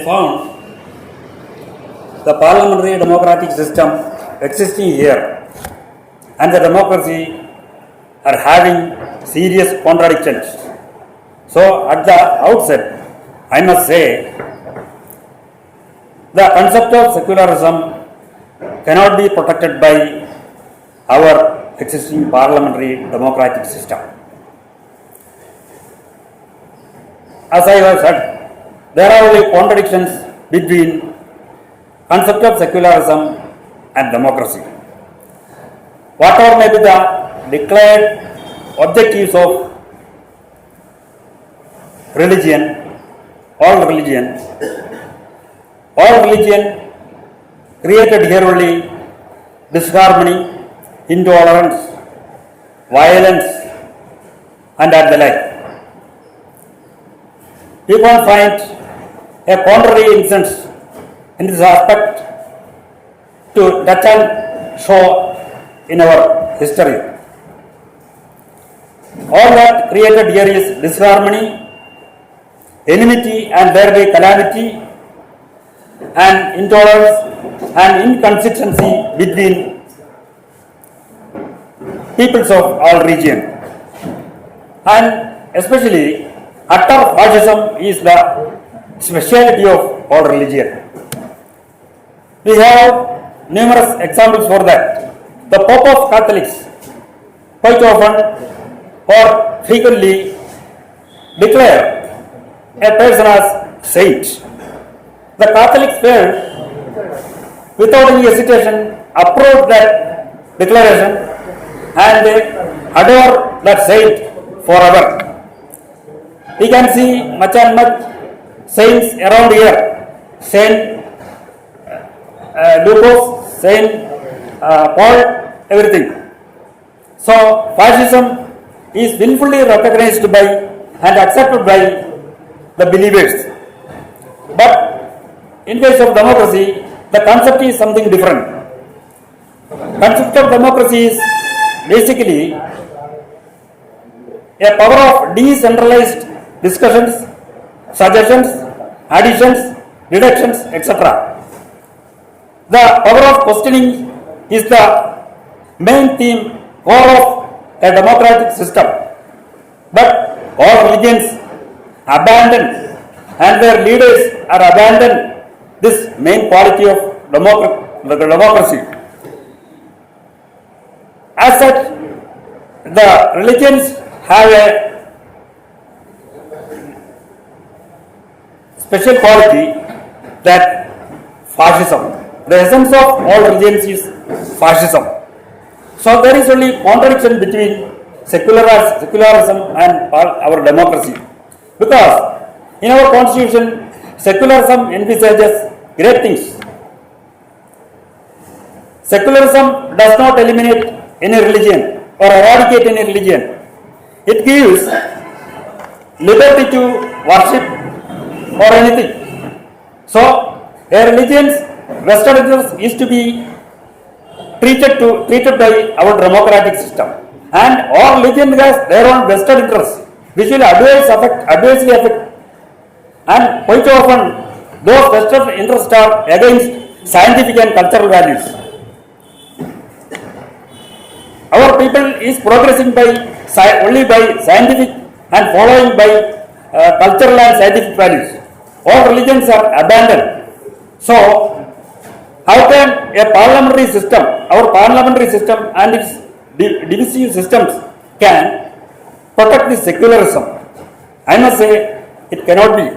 I found the parliamentary democratic system existing here and the democracy are having serious contradictions. So, at the outset, I must say the concept of secularism cannot be protected by our existing parliamentary democratic system. As I have said, there are only contradictions between concept of secularism and democracy. Whatever may be the declared objectives of religion, all religion created here only disharmony, intolerance, violence, and the like. We can find a contrary instance in this aspect to touch and show in our history. All that created here is disharmony, enmity and thereby calamity, and intolerance and inconsistency between peoples of all regions. And especially utter fascism is the speciality of all religion. We have numerous examples for that. The Pope of Catholics quite often or frequently declare a person as saint. The Catholics felt without any hesitation approve that declaration and they adore that saint forever. We can see much and much saints around here. Saint Lucas, Saint Paul, everything. So fascism is willfully recognized by and accepted by the believers. But in case of democracy, the concept is something different. Concept of democracy is basically a power of decentralized discussions, suggestions, additions, reductions, etc. The power of questioning is the main theme, core of a democratic system. But all religions abandon and their leaders are abandoned this main quality of democracy. As such, the religions have a special quality that fascism. The essence of all religions is fascism. So there is only contradiction between secularism and our democracy. Because in our constitution, secularism envisages great things. Secularism does not eliminate any religion or eradicate any religion. It gives liberty to worship or anything. So, a religion's vested interest is to be treated by our democratic system. And all religion has their own vested interests, which will adversely affect. And quite often, those vested interests are against scientific and cultural values. Our people is progressing only by scientific and following by cultural and scientific values. All religions are abandoned. So, how can a parliamentary system, our parliamentary system and its divisive systems can protect this secularism? I must say, it cannot be.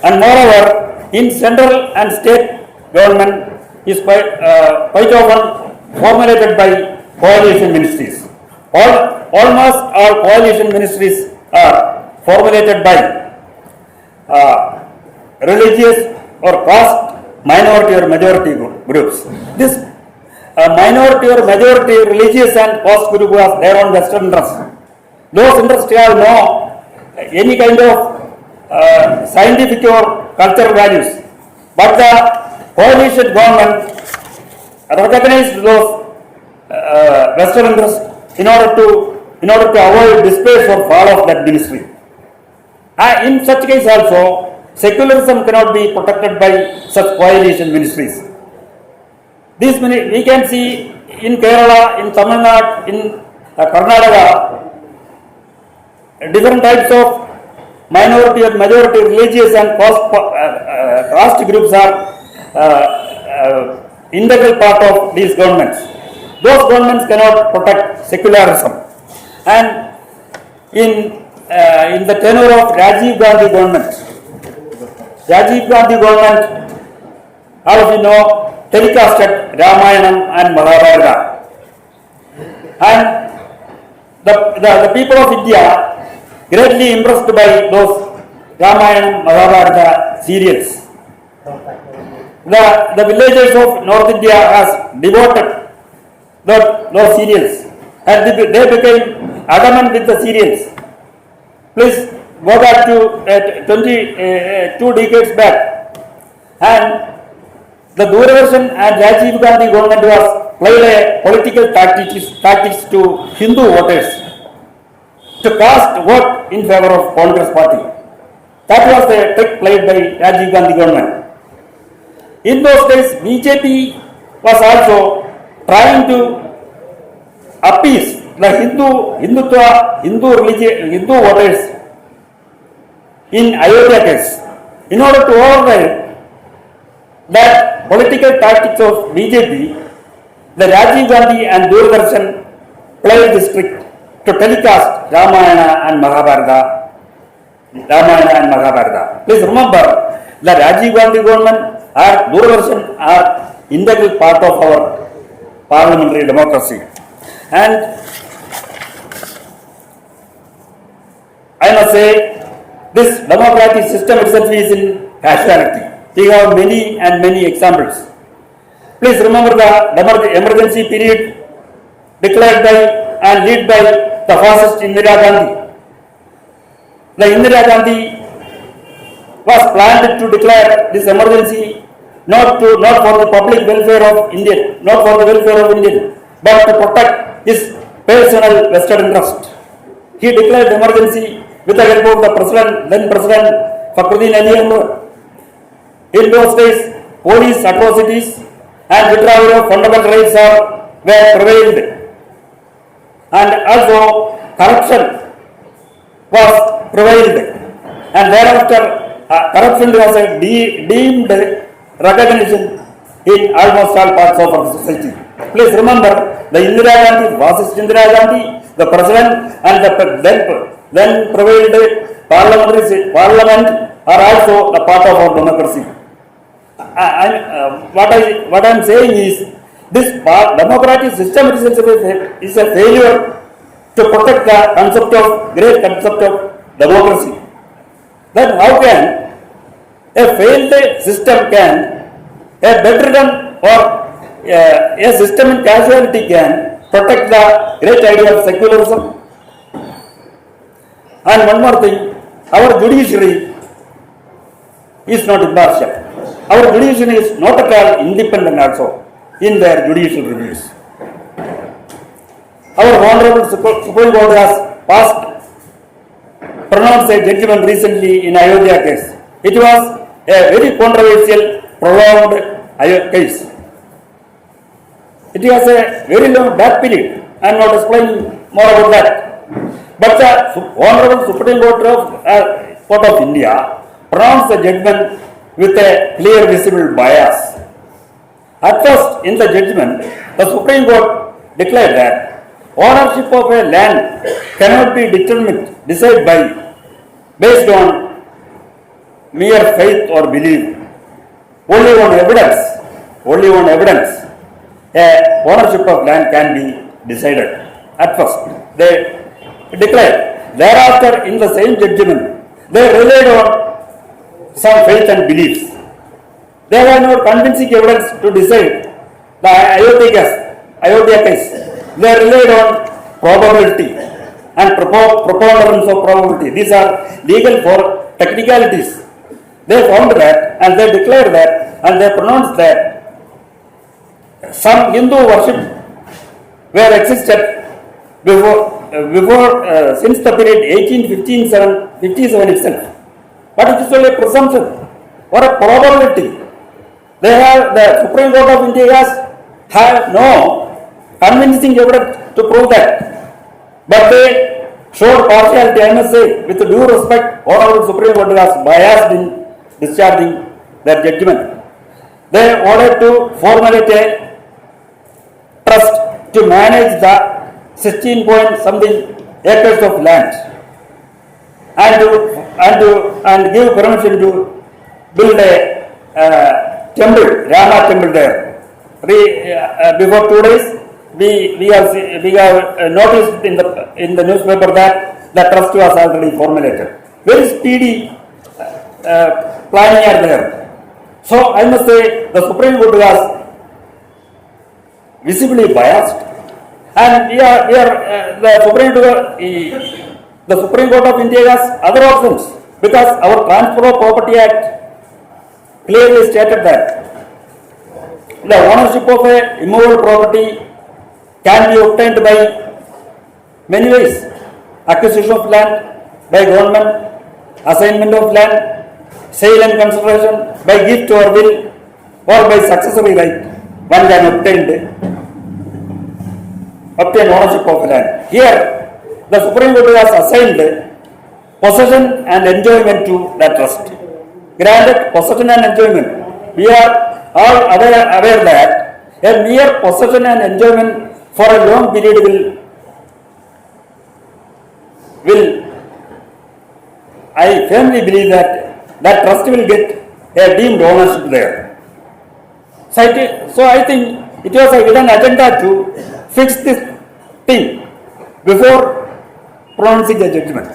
And moreover, in central and state government is quite often formulated by coalition ministries. Almost all coalition ministries are formulated by religious or caste minority or majority groups. This minority or majority religious and caste group has their own vested interests. Those interests have no any kind of scientific or cultural values. But the coalition government recognized those vested interests in order to in order to avoid disgrace or fall of that ministry. In such case also, secularism cannot be protected by such coalition ministries. These we can see in Kerala, in Tamil Nadu, in Karnataka, different types of minority and majority religious and caste groups are integral part of these governments. Those governments cannot protect secularism. And in the tenure of Rajiv Gandhi government, all of you know, telecasted Ramayanam and Mahabharata. And the people of India greatly impressed by those Ramayanam, Mahabharata serials. The villagers of North India has devoted those serials, and they became adamant with the serials. Please go back to 2 decades back, and the Doordarshan and Rajiv Gandhi government was played a political tactics to Hindu voters to cast vote in favor of Congress party. That was the trick played by Rajiv Gandhi government. In those days, BJP was also trying to appease the Hindu voters in Ayodhya case in order to override that political tactics of BJP. The Rajiv Gandhi and Doordarshan played this trick to telecast Ramayana and Mahabharata. Please remember, the Rajiv Gandhi government or Doordarshan are integral part of our parliamentary democracy. And I must say, this democratic system itself is in casualty. We have many examples. Please remember the emergency period declared by and led by the fascist Indira Gandhi. The Indira Gandhi was planned to declare this emergency not for the public welfare of India, but to protect his personal vested interest. He declared emergency with the help of the then President Fakhruddin Ali Ahmed. In those days, police atrocities and withdrawal of fundamental rights were prevailed, and also corruption was prevailed, and thereafter corruption was a deemed recognition in almost all parts of our society. Please remember, the Indira Gandhi, fascist Indira Gandhi, the president and the then prevailed parliament are also a part of our democracy. What I am saying is, this democratic system is a failure to protect the great concept of democracy. Then how can a failed system a bedridden or a system in casualty can protect the great idea of secularism? And one more thing, our judiciary is not impartial. Our judiciary is not at all independent also in their judicial reviews. Our Honorable Supreme Court has pronounced a judgment recently in Ayodhya case. It was a very controversial, prolonged case. It was a very long back period. I am not explaining more about that. But the Honorable Supreme Court of India pronounced the judgment with a clear visible bias. At first, in the judgment, the Supreme Court declared that ownership of a land cannot be decided based on mere faith or belief. Only on evidence, ownership of land can be decided. At first, they declared. Thereafter, in the same judgment, they relied on some faith and beliefs. They have no convincing evidence to decide the Ayodhya case. They relied on probability and preponderance of probability. These are legal for technicalities. They found that and they declared that and they pronounced that some Hindu worship were existed before since the period 1857 itself. But it is only a presumption or a probability. The Supreme Court of India have no convincing evidence to prove that. But they showed partiality, I must say, with due respect. Honorable Supreme Court was biased in discharging their judgment. They ordered to formulate a trust to manage the 16 point something acres of land and give permission to build a temple, Rama temple there. Before 2 days, we have noticed in the newspaper that the trust was already formulated. Very speedy planning are there. So I must say the Supreme Court was visibly biased, and the Supreme Court of India has other options, because our Transfer of Property Act clearly stated that the ownership of a immovable property can be obtained by many ways: acquisition of land by government, assignment of land, sale and consideration, by gift or will, or by successory right. One can obtain ownership of land. Here, the Supreme Court has assigned possession and enjoyment to the trust. Granted possession and enjoyment. We are all aware that a mere possession and enjoyment for a long period will I firmly believe that trust will get a deemed ownership there. So I think it was a hidden agenda to fix this thing before pronouncing a judgment.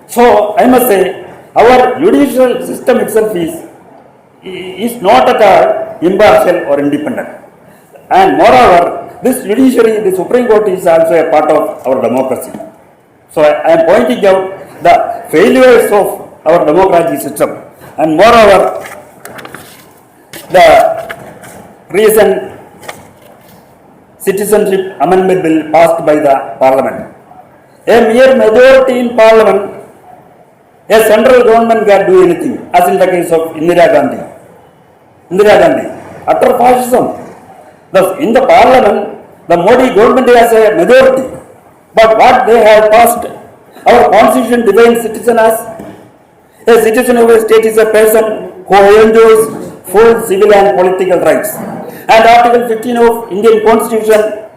So I must say our judicial system itself is not at all impartial or independent. And moreover, this judiciary, the Supreme Court, is also a part of our democracy. So I am pointing out the failures of our democratic system. And moreover, the recent Citizenship Amendment Bill passed by the Parliament. A mere majority in Parliament, a central government can do anything, as in the case of Indira Gandhi. Utter fascism. Thus, in the Parliament, the Modi government has a majority. But what they have passed, our constitution defines citizen as a citizen of a state is a person who enjoys full civil and political rights. And Article 15 of Indian Constitution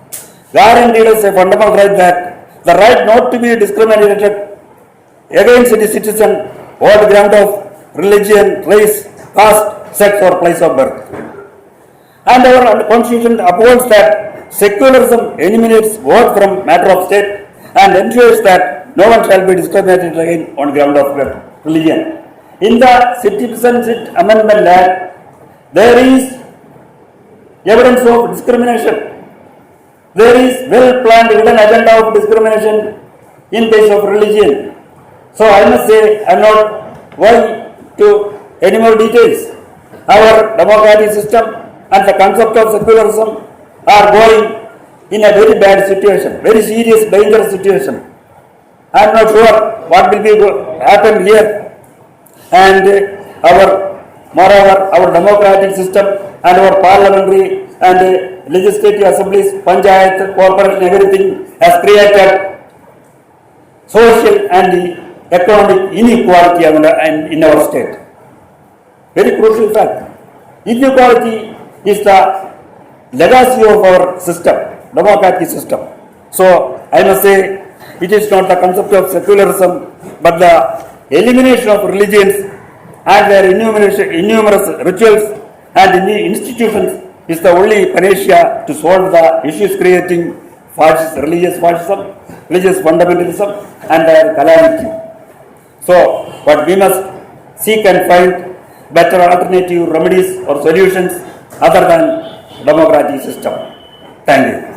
guaranteed us a fundamental right, that the right not to be discriminated against the citizen on the ground of religion, race, caste, sex or place of birth. And our Constitution upholds that secularism eliminates vote from matter of state and ensures that no one shall be discriminated against on ground of religion. In the Citizenship Amendment Act, there is evidence of discrimination. There is well-planned hidden agenda of discrimination in case of religion. So I must say, I am not going to any more details. Our democratic system and the concept of secularism are going in a very bad situation, very serious, dangerous situation. I am not sure what will be happen here. And moreover, our democratic system and our parliamentary and legislative assemblies, panchayat, corporation, everything has created social and economic inequality in our state. Very crucial fact. Inequality is the legacy of our system, democratic system. So I must say, it is not the concept of secularism, but the elimination of religions and their innumerous rituals and institutions is the only panacea to solve the issues creating religious fascism, religious fundamentalism and their calamity. So, but we must seek and find better alternative remedies or solutions other than democratic system. Thank you.